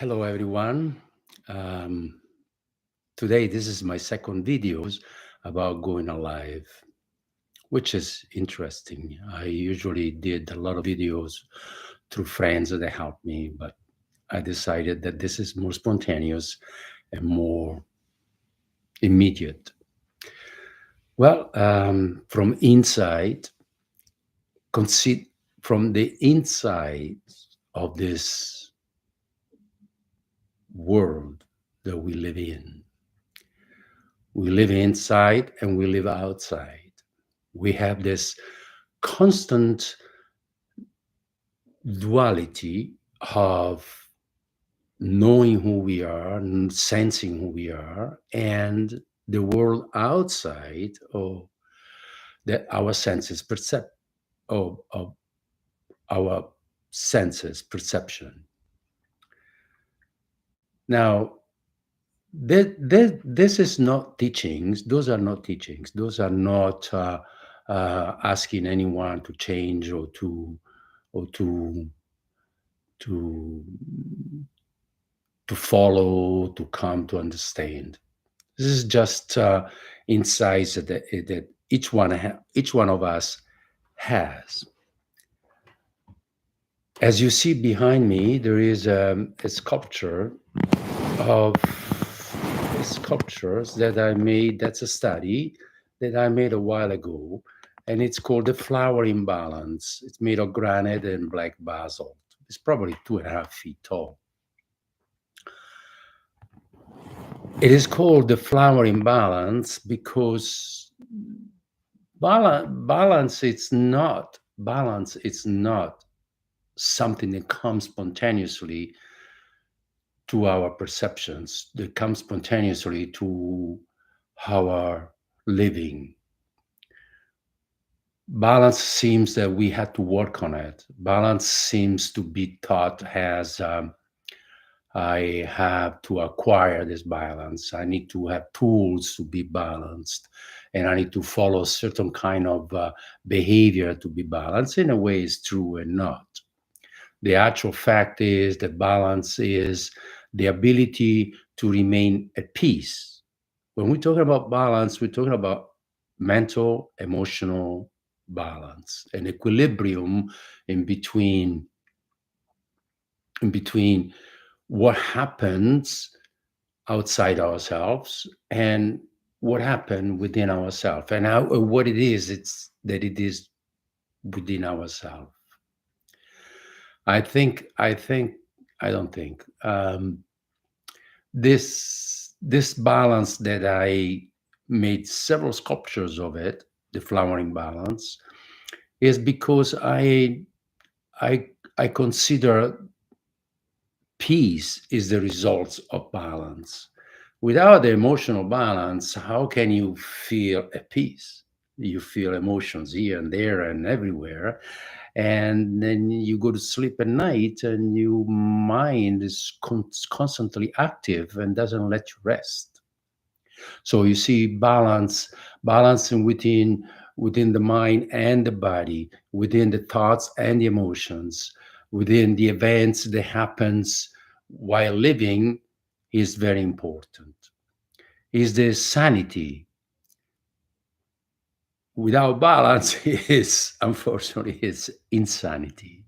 Hello, everyone. Um, Today, this is my second videos about going alive, which is interesting. I usually did a lot of videos through friends that helped me, but I decided that this is more spontaneous and more immediate. Well, from inside, consider from the inside of this world that we live in. We live inside and we live outside. We have this constant duality of knowing who we are and sensing who we are, and the world outside of that our senses of our senses perception. Now, this is not teachings. Those are not teachings. Those are not asking anyone to change or to to follow, to come to understand. This is just insights that each one of us has. As you see behind me, there is a sculpture of sculptures that I made. That's a study that I made a while ago, and it's called the flower imbalance. It's made of granite and black basalt. It's probably 2.5 feet tall. It is called the flower imbalance because balance. It's not something that comes spontaneously to our perceptions, that comes spontaneously to our living. Balance seems that we had to work on it. Balance seems to be taught as I have to acquire this balance. I need to have tools to be balanced, and I need to follow certain kind of behavior to be balanced. In a way, it's true and not. The actual fact is that balance is the ability to remain at peace. When we're talking about balance, we're talking about mental, emotional balance, an equilibrium in between in between what happens outside ourselves and what happened within ourselves, and what it is it's that it is within ourselves. I don't think this balance that I made several sculptures of it, the flowering balance, is because I consider peace is the result of balance. Without the emotional balance, how can you feel at peace? You feel emotions here and there and everywhere, and then you go to sleep at night and your mind is constantly active and doesn't let you rest. So you see balancing within the mind and the body, within the thoughts and the emotions, within the events that happens while living, is very important. Is the sanity. Without balance is, unfortunately, is insanity.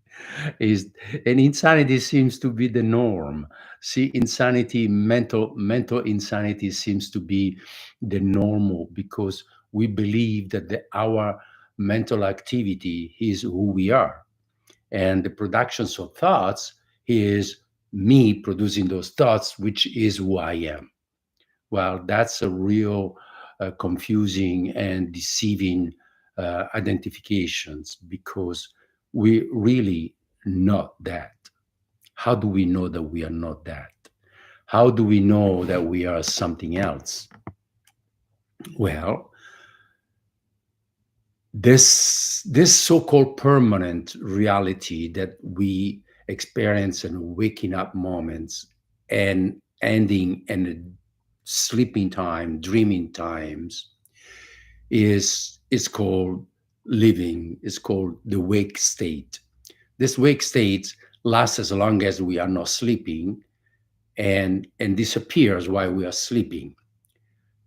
Is And insanity seems to be the norm. See, insanity, mental insanity seems to be the normal, because we believe that our mental activity is who we are, and the productions of thoughts is me producing those thoughts, which is who I am. Well, that's a real confusing and deceiving identifications, because we really not that. How do we know that we are not that? How do we know that we are something else? Well, this so-called permanent reality that we experience in waking up moments and ending in sleeping time, dreaming times, is called living, is called the wake state. This wake state lasts as long as we are not sleeping, and disappears while we are sleeping.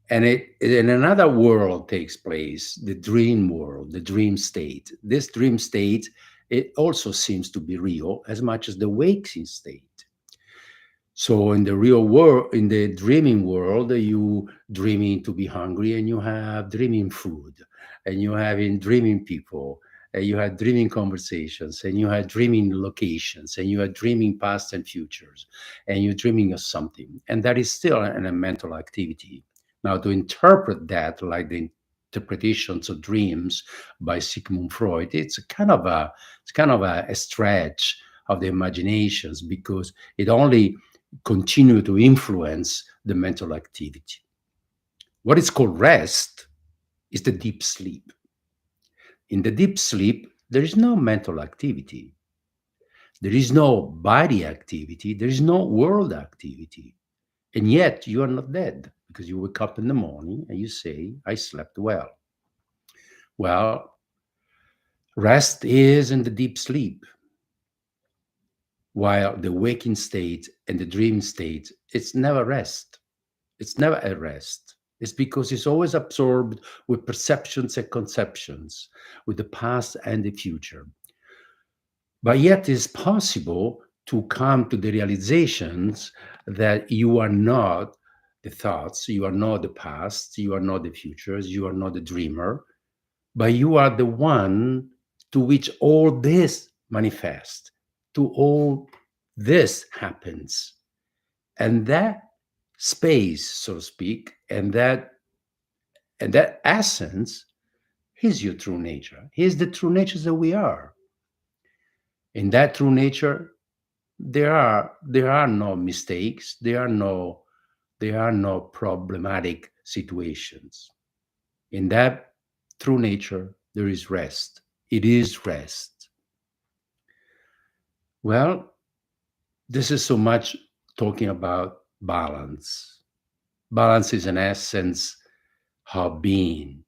And another world takes place, the dream world, the dream state. This dream state, it also seems to be real as much as the waking state. So in the real world, in the dreaming world, you dreaming to be hungry, and you have dreaming food, and you having dreaming people, and you have dreaming conversations, and you have dreaming locations, and you are dreaming past and futures, and you're dreaming of something, and that is still a mental activity. Now, to interpret that like the interpretations of dreams by Sigmund Freud, it's kind of a stretch of the imaginations, because it only continue to influence the mental activity. What is called rest is the deep sleep. In the deep sleep, there is no mental activity, there is no body activity, there is no world activity. And yet you are not dead, because you wake up in the morning and you say, I slept well. Well, rest is in the deep sleep, while the waking state and the dream state, it's never rest. It's never a rest. It's because it's always absorbed with perceptions and conceptions, with the past and the future. But yet it's possible to come to the realizations that you are not the thoughts, you are not the past, you are not the futures, you are not the dreamer, but you are the one to which all this manifests, to all this happens. And that space, so to speak, and that essence is your true nature. Is the true nature that we are. In that true nature, there are no mistakes. There are no problematic situations. In that true nature, there is rest. It is rest. Well, this is so much talking about balance. Balance is an essence of being.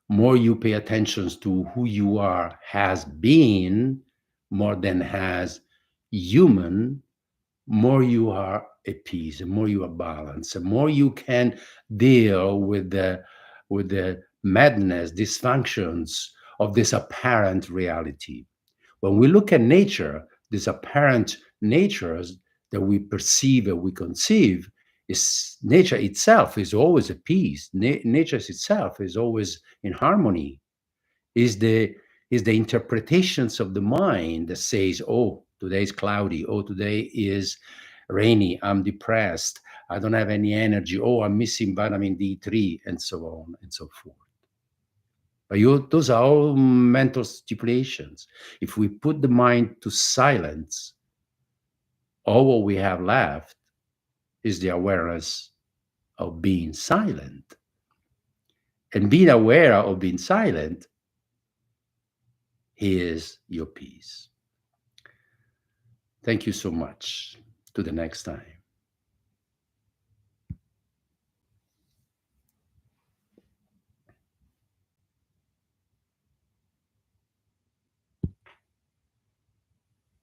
More you pay attention to who you are has been, more than has human, more you are at peace, and more you are balanced, and more you can deal with the madness, dysfunctions of this apparent reality. When we look at nature, these apparent natures that we perceive and we conceive, is nature itself is always at peace. Nature itself is always in harmony. Is the interpretations of the mind that says, "Oh, today is cloudy. Oh, today is rainy. I'm depressed. I don't have any energy. Oh, I'm missing vitamin D3," and so on and so forth. But those are all mental stipulations. If we put the mind to silence, all what we have left is the awareness of being silent. And being aware of being silent is your peace. Thank you so much. To the next time.